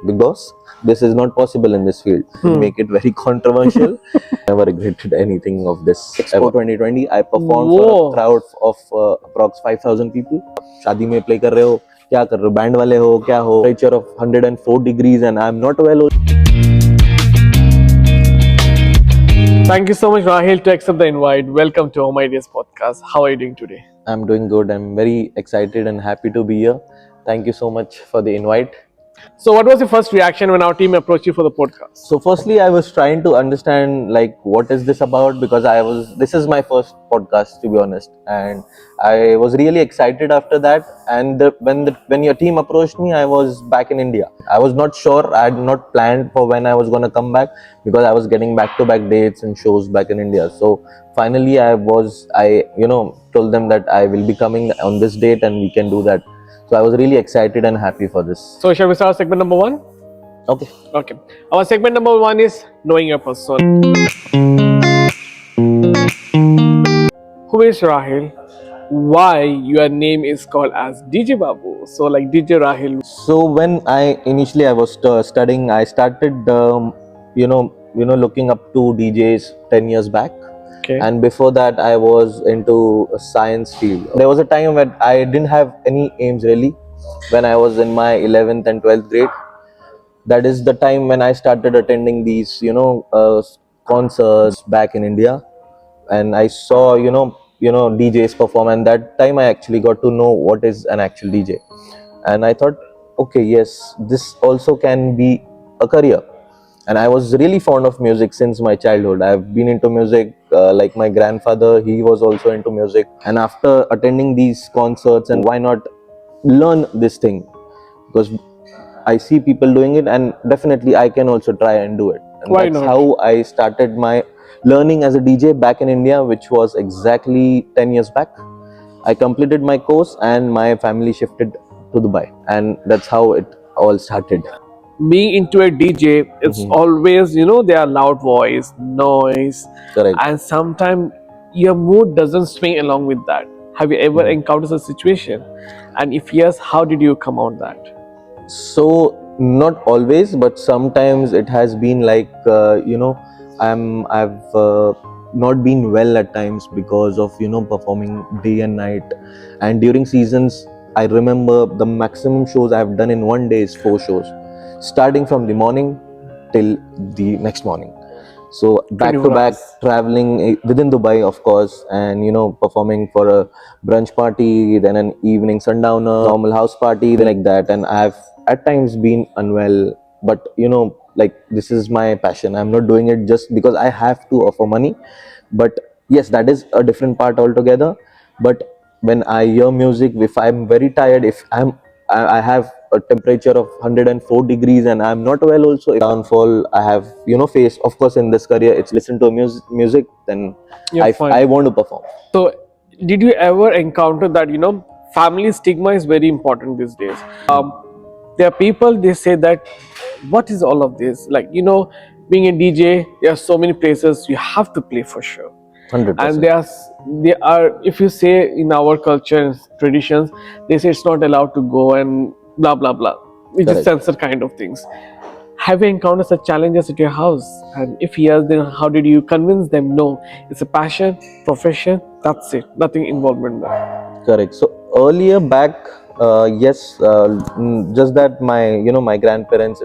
because this is not possible in this field. To make it very controversial, never regretted anything of this. Expo 2020, I performed for a crowd of approx 5,000 people. शादी में play कर रहे हो, क्या कर रहे हो, band वाले हो, क्या हो, temperature of 104 degrees and I'm not well. Thank you so much, Raahyl, to accept the invite. Welcome to My Days podcast. How are you doing today? I'm doing good. I'm very excited and happy to be here. Thank you so much for the invite. So, what was your first reaction when our team approached you for the podcast? So firstly, I was trying to understand like what is this about, because this is my first podcast, to be honest, and I was really excited after that. And when your team approached me, I was back in India. I was not sure. I had not planned for when I was going to come back, because I was getting back-to-back dates and shows back in India. So finally, I told them that I will be coming on this date and we can do that. So I was really excited and happy for this. So, shall we start segment number one? Okay. Okay. Our segment number one is knowing your person. Who is Raahyl? Why your name is called as DJ Babu? So, like DJ Raahyl. So when I was studying, I started looking up to DJs 10 years back. Okay. And before that, I was into a science field. There was a time when I didn't have any aims really. When I was in my 11th and 12th grade, that is the time when I started attending these concerts back in India, and I saw DJs perform, and that time I actually got to know what is an actual DJ, and I thought, okay, yes, this also can be a career. And I was really fond of music since my childhood. I've been into music, like my grandfather, he was also into music. And after attending these concerts, and why not learn this thing? Because I see people doing it, and definitely I can also try and do it. And Why that's not? how I started my learning as a DJ back in India, which was exactly 10 years back. I completed my course and my family shifted to Dubai. And that's how it all started. Being into a DJ, it's always, there are loud voice, noise, Correct. and sometimes your mood doesn't swing along with that. Have you ever encountered a situation? And if yes, how did you come out that? So not always, but sometimes it has been like I've not been well at times because of performing day and night, and during seasons I remember the maximum shows I've done in one day is 4 shows, starting from the morning till the next morning. So back to back, traveling within Dubai, of course, and performing for a brunch party, then an evening sundowner, normal house party, like that. And I've at times been unwell, but like this is my passion. I'm not doing it just because I have to offer money. But yes, that is a different part altogether. But when I hear music, if I'm very tired, if I have a temperature of 104 degrees and I'm not well also, downfall I have faced, of course, in this career, it's listen to music, then I want to perform. So did you ever encounter that family stigma is very important these days? There are people, they say that what is all of this, like being a DJ, there are so many places you have to play for sure. 100%. And they are, if you say in our culture and traditions, they say it's not allowed to go and blah blah blah, which is censored kind of things. Have you encountered such challenges at your house? And if yes, then how did you convince them? No, it's a passion, profession, that's it, nothing involvement there. Correct. So earlier back, yes, just that my grandparents,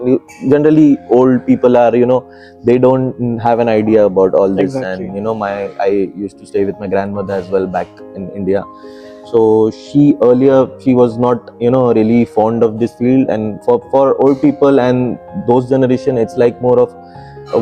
generally old people are, they don't have an idea about all this. Exactly. And I used to stay with my grandmother as well back in India. So she was not really fond of this field, and for old people and those generation, it's like more of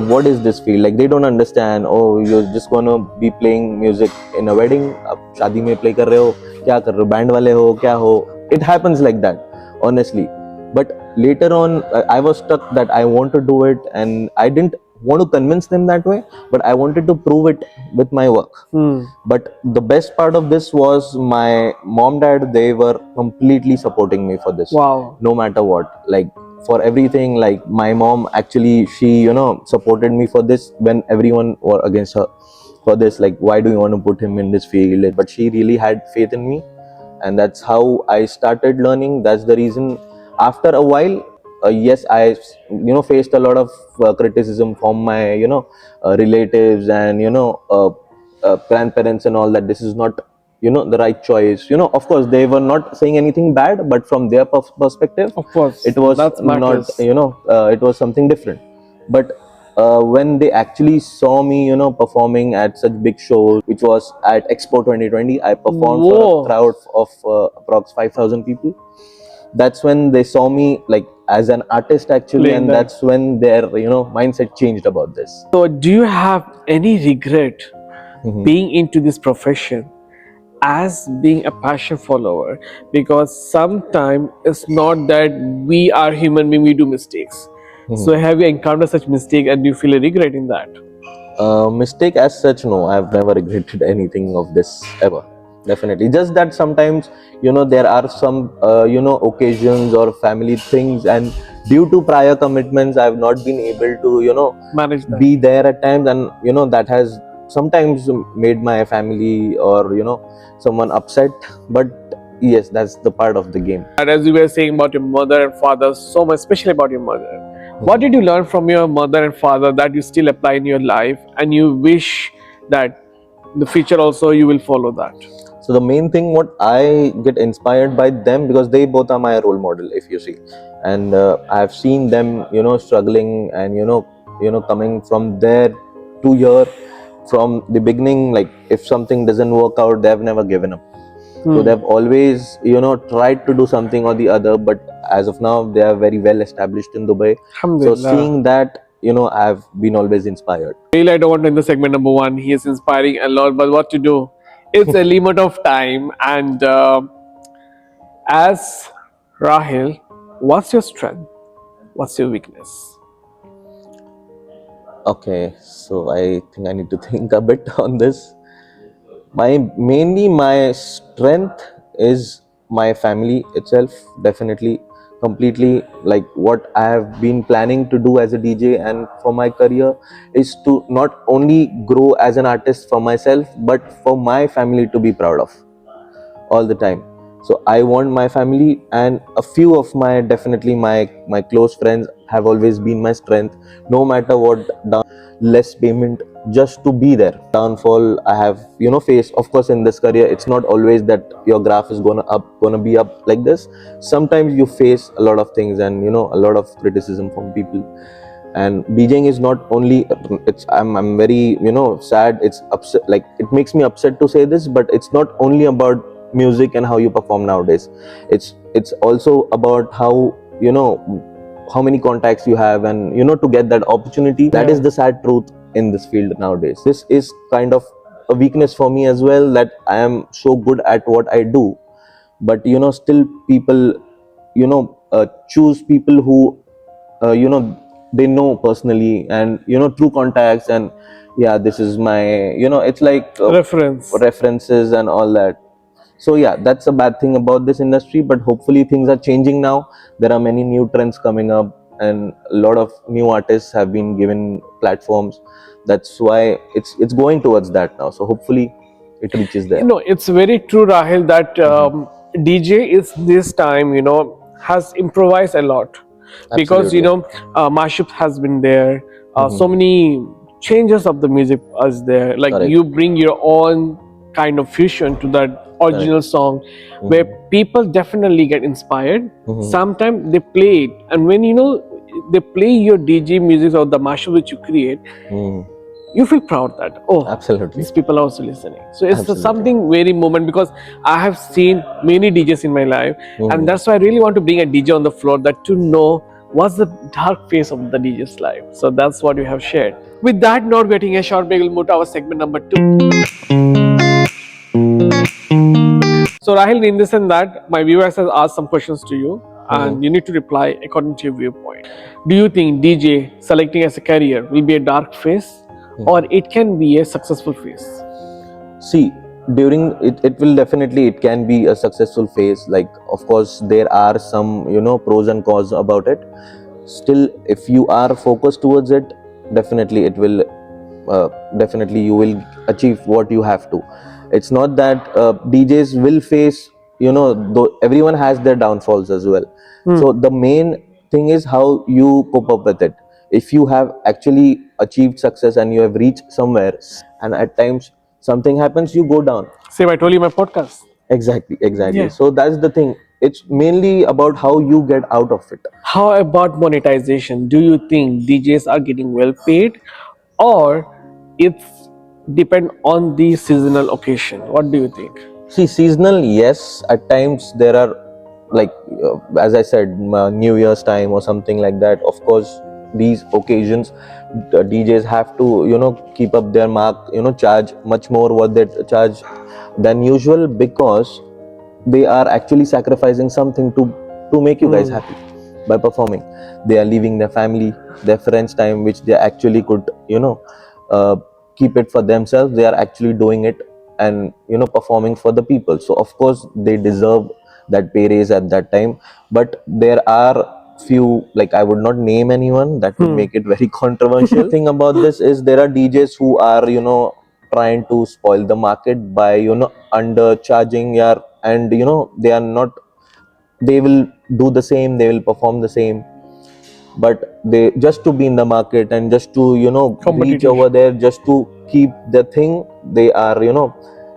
what is this field, like they don't understand. Oh, you're just gonna be playing music in a wedding, ab shaadi mein play kar rahe ho, kya kar rahe ho, band wale ho, kya ho. It happens like that, honestly. But later on, I was stuck that I want to do it, and I didn't want to convince them that way, but I wanted to prove it with my work. But the best part of this was my mom, dad, they were completely supporting me for this. Wow. No matter what, like for everything. Like my mom, actually, she supported me for this when everyone were against her for this, like why do you want to put him in this field. But she really had faith in me, and that's how I started learning. That's the reason after a while yes, I faced a lot of criticism from my relatives and grandparents and all, that this is not the right choice. Of course they were not saying anything bad, but from their perspective Of course, it was that not, matters. it was something different. But when they actually saw me performing at such big shows, which was at Expo 2020, I performed for a Whoa. crowd of approx 5,000 people. That's when they saw me like as an artist actually, Playing and that. that's when their mindset changed about this. So, do you have any regret Mhm. being into this profession as being a passion follower? Because sometimes it's not that we are human being, we do mistakes. So, have you encountered such mistake and do you feel a regret in that? Mistake as such, no, I've never regretted anything of this ever. Definitely, just that sometimes there are some occasions or family things, and due to prior commitments I've not been able to Manage that. be there at times, and that has sometimes made my family or someone upset. But yes, that's the part of the game. And as you were saying about your mother and father, so much, especially about your mother. What did you learn from your mother and father that you still apply in your life and you wish that in the future also you will follow that? So the main thing what I get inspired by them, because they both are my role model, if you see, and I've seen them struggling and coming from there to here from the beginning. Like if something doesn't work out, they've never given up. So they've always tried to do something or the other, but as of now they are very well established in Dubai. So Alhamdulillah. seeing that, I've been always inspired. Really, I don't want to end the segment number one. He is inspiring a lot, but what to do? It's a limit of time. And as Raahyl, what's your strength? What's your weakness? Okay, so I think I need to think a bit on this. My strength is my family itself, definitely, completely. Like what I have been planning to do as a DJ and for my career is to not only grow as an artist for myself, but for my family to be proud of all the time. So I want my family, and a few of my, definitely my close friends have always been my strength, no matter what less payment, just to be there. Downfall I have faced, of course, in this career. It's not always that your graph is gonna be up like this. Sometimes you face a lot of things and a lot of criticism from people. And DJing is not only, I'm very sad, it's upset, like it makes me upset to say this, but it's not only about music and how you perform nowadays. It's also about how how many contacts you have, and to get that opportunity. That is the sad truth in this field nowadays. This is kind of a weakness for me as well, that I am so good at what I do, but still people choose people who they know personally, and through contacts, and yeah, this is my it's like references and all that. So yeah, that's a bad thing about this industry, but hopefully things are changing now. There are many new trends coming up, and a lot of new artists have been given platforms. That's why it's going towards that now, so hopefully it reaches there. It's very true, Raahyl, that DJ is this time, has improvised a lot. Because, Absolutely. mashup has been there. So many changes of the music is there. Like Correct. you bring your own kind of fusion to that original song, where people definitely get inspired. Sometimes they play it, and when they play your DJ music or the mashup which you create, you feel proud that Absolutely. these people are also listening. So it's Absolutely. something very moment, because I have seen many DJs in my life, and that's why I really want to bring a DJ on the floor, that to know what's the dark phase of the DJ's life. So that's what you have shared. With that note, getting a short break, we'll move to our segment number 2. So Raahyl, in this and that, my viewers has asked some questions to you, and you need to reply according to your viewpoint. Do you think DJ selecting as a career will be a dark phase, or it can be a successful phase? See, during it will definitely, it can be a successful phase. Like of course there are some pros and cons about it. Still, if you are focused towards it, definitely it will definitely you will achieve what you have to. It's not that DJs will face, though everyone has their downfalls as well. So the main thing is how you cope up with it. If you have actually achieved success and you have reached somewhere, and at times something happens, you go down. Same, I told you my podcast. Exactly. Yeah. So that's the thing. It's mainly about how you get out of it. How about monetization? Do you think DJs are getting well paid, or it's depend on the seasonal occasion? What do you think? See, seasonal, yes. At times there are, like, as I said, New Year's time or something like that. Of course, these occasions, the DJs have to, keep up their mark. Charge much more what they charge than usual, because they are actually sacrificing something to make you guys happy by performing. They are leaving their family, their friends time, which they actually could, uh, keep it for themselves. They are actually doing it and, performing for the people. So of course they deserve that pay raise at that time. But there are few, like, I would not name anyone, that would make it very controversial. Thing about this is there are DJs who are, trying to spoil the market by, undercharging your, and they are not, they will do the same, they will perform the same, but they just to be in the market and just to, reach Competitive. over there, just to keep the thing. They are,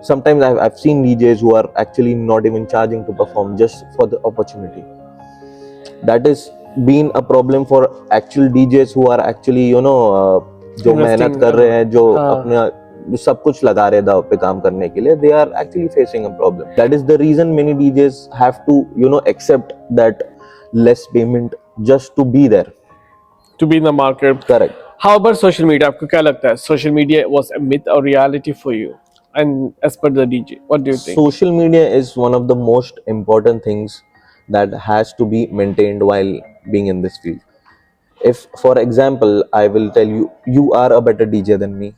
sometimes I've seen DJs who are actually not even charging to perform, just for the opportunity. That is been a problem for actual DJs who are actually, जो मेहनत कर रहे हैं, जो अपना जो सब कुछ लगा रहे दाव पे काम करने के लिए, they are actually facing a problem. That is the reason many DJs have to, accept that less payment just to be there. To be in the market. Correct. How about social media? आपको क्या लगता है? Social media was a myth or reality for you? And as per the DJ, what do you think? Social media is one of the most important things that has to be maintained while being in this field. If, for example, I will tell you, you are a better DJ than me.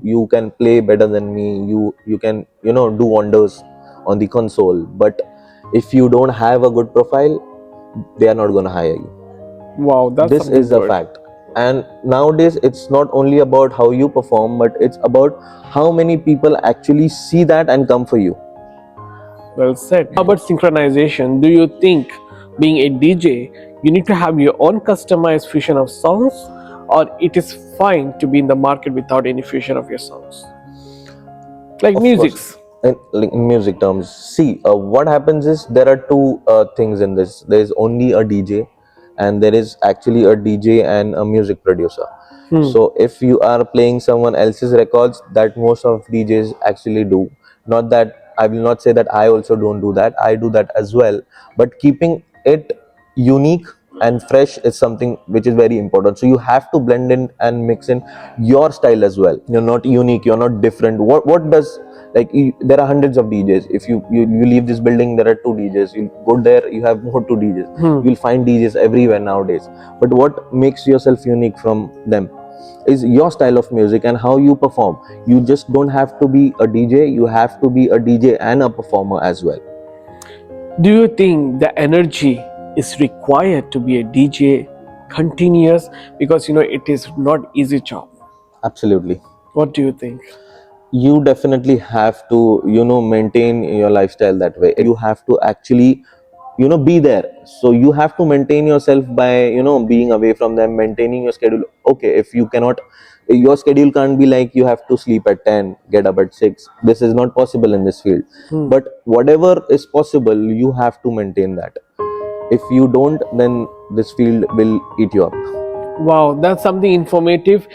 You can play better than me. You can, do wonders on the console. But if you don't have a good profile, they are not going to hire you. Wow, that's This is a good. fact. And nowadays it's not only about how you perform, but it's about how many people actually see that and come for you. Well said. How about synchronization? Do you think being a DJ, you need to have your own customized fusion of songs, or it is fine to be in the market without any fusion of your songs? Like Of musics. course, in music terms, see, what happens is there are two things in this. There is only a DJ, and there is actually a DJ and a music producer. So if you are playing someone else's records, that most of DJs actually do. Not that, I will not say that I also don't do that. I do that as well. But keeping it unique and fresh is something which is very important. So you have to blend in and mix in your style as well. You're not unique, you're not different. What does, like, there are hundreds of DJs. If you leave this building, there are two DJs. You go there, you have more two DJs. You'll find DJs everywhere nowadays. But what makes yourself unique from them is your style of music and how you perform. You just don't have to be a DJ, you have to be a DJ and a performer as well. Do you think the energy is required to be a DJ continuous? Because it is not easy job. Absolutely. What do you think? You definitely have to, maintain your lifestyle that way. You have to actually, be there. So you have to maintain yourself by, being away from them, maintaining your schedule. Okay, if you cannot, your schedule can't be like you have to sleep at 10, get up at 6. This is not possible in this field. But whatever is possible, you have to maintain that. If you don't, then this field will eat you up. Wow, that's something informative.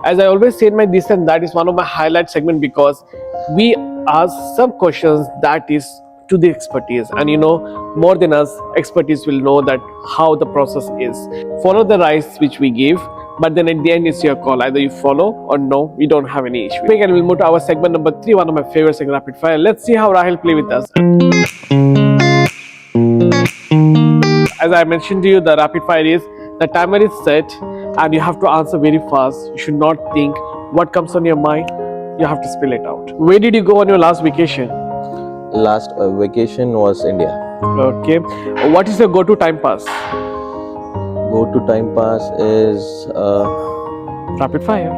As I always say in my this and that is one of my highlight segment, because we ask some questions that is to the expertise, and more than us, expertise will know that how the process is. Follow the rights which we give, but then at the end it's your call. Either you follow or no, we don't have any issue. And we'll move to our segment number 3, one of my favorite segment, rapid fire. Let's see how Raahyl play with us. As I mentioned to you, the rapid fire is, the timer is set and you have to answer very fast. You should not think what comes on your mind. You have to spill it out. Where did you go on your last vacation? Last vacation was India. Okay. What is your go-to time pass? Go-to time pass is Rapid fire.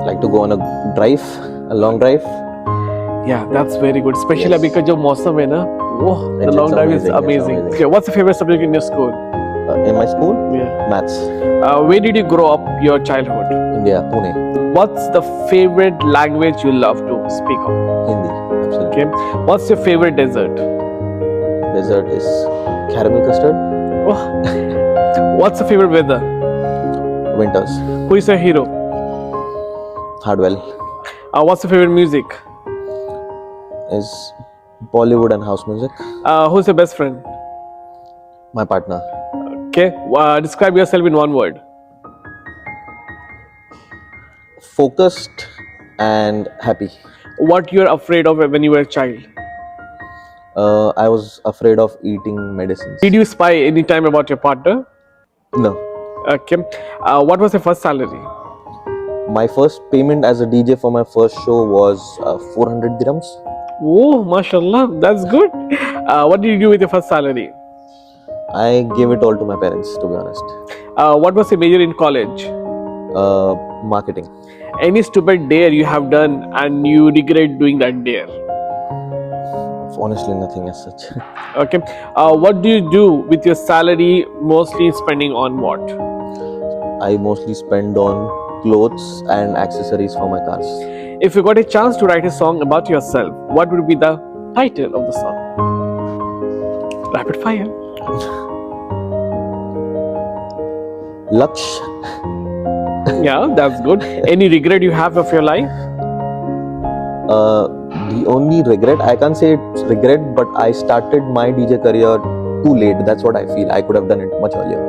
like to go on a drive, a long drive. Yeah, that's very good. Especially Yes. because जो मौसम है ना, Oh, the It's long drive is amazing, it's amazing. amazing. Okay, what's your favorite subject in your school? In my school, Yeah. maths, Where did you grow up your childhood? India, Pune, What's the favorite language you love to speak of? Hindi, absolutely. Okay. What's your favorite dessert? Dessert is caramel custard, Oh. What's your favorite weather? winters, Who is your hero? Hardwell, What's your favorite music? is Bollywood and house music. Who's your best friend? My partner, Okay. Describe yourself in one word. focused and happy. What you're afraid of when you were a child? I was afraid of eating medicines. Did you spy any time about your partner? No. Okay. What was your first salary? My first payment as a DJ for my first show was 400 dirhams. Oh, mashallah, that's good. What did you do with your first salary? I gave it all to my parents, to be honest. What was your major in college? Marketing. Any stupid dare you have done and you regret doing that dare? Honestly, nothing as such. Okay. What do you do with your salary, mostly spending on what? I mostly spend on clothes and accessories for my cars. If you got a chance to write a song about yourself, what would be the title of the song? Rapid fire. Laksh. Yeah, that's good. Any regret you have of your life? The only regret, I can't say it's regret, but I started my DJ career too late. That's what I feel. I could have done it much earlier.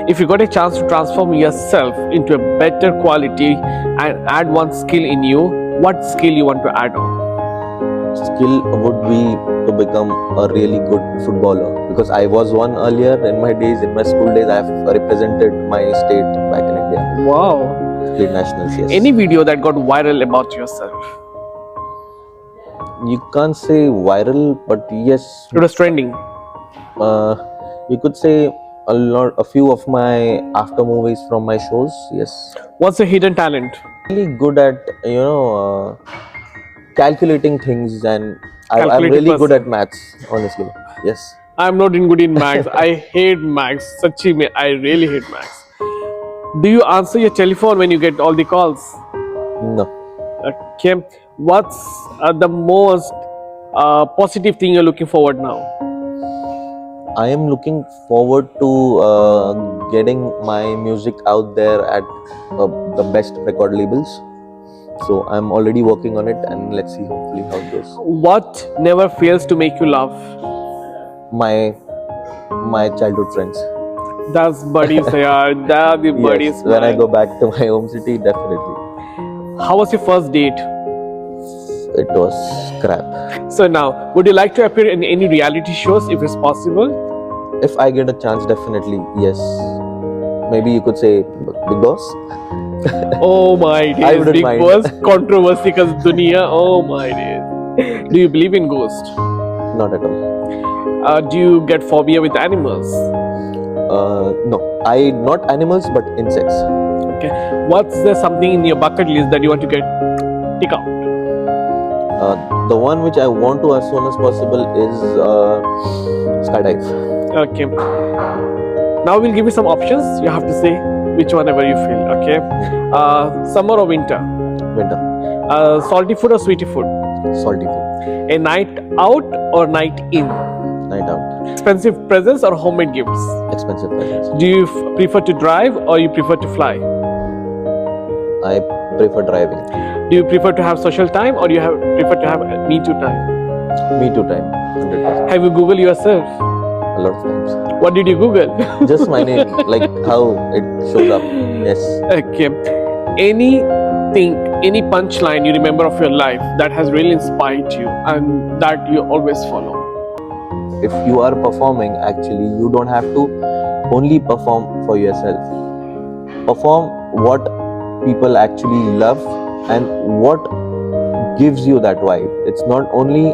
If you got a chance to transform yourself into a better quality and add one skill in you, what skill you want to add on? Skill would be to become a really good footballer, because I was one earlier in my days, in my school days. I have represented my state back in India. Wow. Played nationals, yes. Any video that got viral about yourself? You can't say viral, but yes, It was trending. you could say a few of my after movies from my shows. Yes, What's your hidden talent? really good at calculating things, and I'm Calculative really good person. at maths. Honestly, yes. I'm not good in maths. I hate maths. Sachi mein, I really hate maths. Do you answer your telephone when you get all the calls? No, Okay. What's the most positive thing you're looking forward now? I am looking forward to getting my music out there at the best record labels. So I'm already working on it, and let's see hopefully how it goes. What never fails to make you laugh? My childhood friends. That's buddies, yaar. That's the buddies. Yes, when I man. go back to my home city, definitely. How was your first date? It was crap. So now, would you like to appear in any reality shows if it's possible? If I get a chance, definitely, yes. Maybe you could say Big Boss. Oh my days, wouldn't Big mind. Boss, controversy because dunia. Oh my days. Do you believe in ghosts? Not at all. Do you get phobia with animals? No, not animals, but insects. Okay. What's there something in your bucket list that you want to get tick out? The one which I want to as soon as possible is skydive. Okay. Now we'll give you some options. You have to say which one ever you feel. Okay. Summer or winter? Winter. Salty food or sweetie food? Salty food. A night out or night in? Night out. Expensive presents or homemade gifts? Expensive presents. Do you prefer to drive or you prefer to fly? I prefer driving. Do you prefer to have social time or do you prefer to have me too time? Me too time. 100%. Have you Googled yourself? A lot of times. What did you Google? Just my name, like how it shows up. Yes. Okay. Anything, any punchline you remember of your life that has really inspired you and that you always follow? If you are performing, actually, you don't have to only perform for yourself. Perform what people actually love and what gives you that vibe. It's not only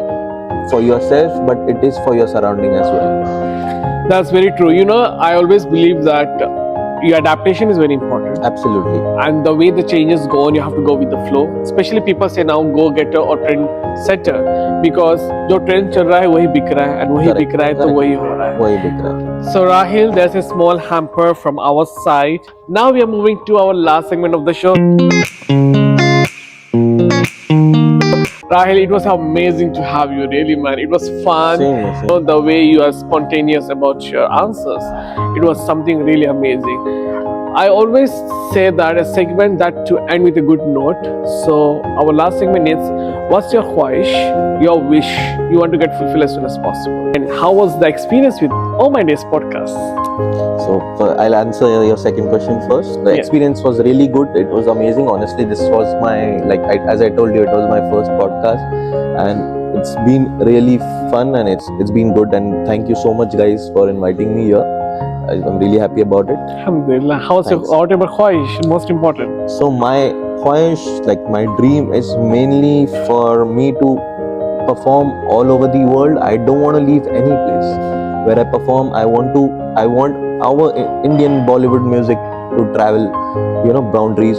for yourself, but it is for your surrounding as well. That's very true. You know, I always believe that your adaptation is very important. Absolutely. And the way the changes go on, you have to go with the flow. Especially people say now go getter or trend setter, because जो trend चल रहा है वही बिक रहा है, and वही Correct, बिक रहा है तो correct. वही हो रहा है. वही दिख रहा है. So Raahyl, there's a small hamper from our side. Now we are moving to our last segment of the show. Raahyl, it was amazing to have you, really, man. It was fun. Same, same. You know, the way you are spontaneous about your answers. It was something really amazing. I always say that a segment that to end with a good note. So our last segment is, what's your khwahish, your wish you want to get fulfilled as soon as possible? And how was the experience with Oh My Days podcast? So I'll answer your second question first. The Yeah. experience was really good. It was amazing. Honestly, this was my, as I told you, it was my first podcast, and it's been really fun, and it's been good. And thank you so much, guys, for inviting me here. I'm really happy about it. Alhamdulillah. How's your Thanks. whatever khwahish? Most important. So my khwahish, like my dream, is mainly for me to perform all over the world. I don't want to leave any place where I perform. I want our Indian Bollywood music to travel, boundaries.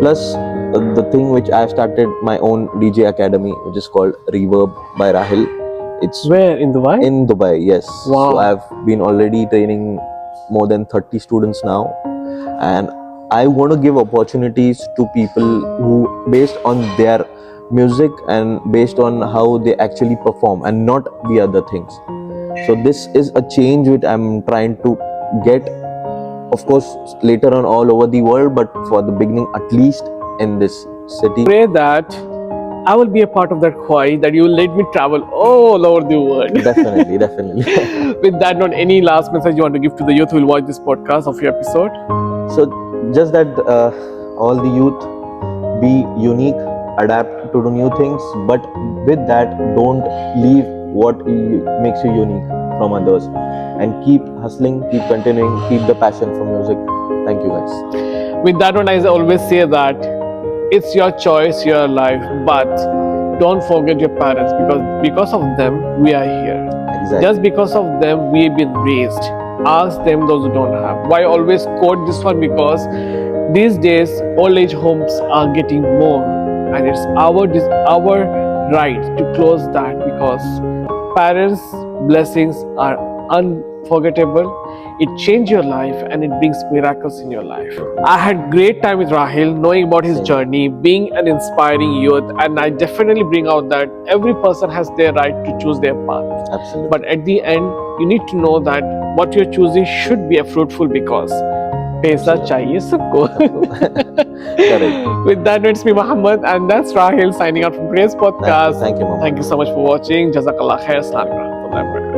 Plus, the thing which I've started my own DJ academy, which is called Reverb by Raahyl. It's Where in Dubai? in Dubai, yes. Wow. So I've been already training more than 30 students now, and I want to give opportunities to people who, based on their music and based on how they actually perform, and not the other things. So this is a change which I'm trying to get, of course, later on all over the world, but for the beginning, at least in this city. Pray that I will be a part of that khwahish, that you will let me travel all over the world. Definitely, definitely. With that note, any last message you want to give to the youth who will watch this podcast of your episode? So just that all the youth, be unique, adapt to the new things, but with that, don't leave what makes you unique from others, and keep hustling, keep continuing, keep the passion for music. Thank you, guys. With that one, I always say that it's your choice, your life, but don't forget your parents, because of them we are here. Exactly. Just because of them we've been raised. Ask them, those who don't have. Why I always quote this one? Because these days old age homes are getting more, and it's our right to close that, because parents' blessings are unforgettable. It changes your life and it brings miracles in your life. I had great time with Raahyl, knowing about his Same. journey, being an inspiring youth, and I definitely bring out that every person has their right to choose their path. Absolutely. But at the end, you need to know that what you're choosing should be a fruitful, because paisa chahiye sabko. Correct. With that, it's me, Muhammad, and that's Raahyl signing out from today's podcast. Thank you, Mama. Thank you so much for watching. Jazakallah khair. Assalamu alaikum warahmatullahi wabarakatuh.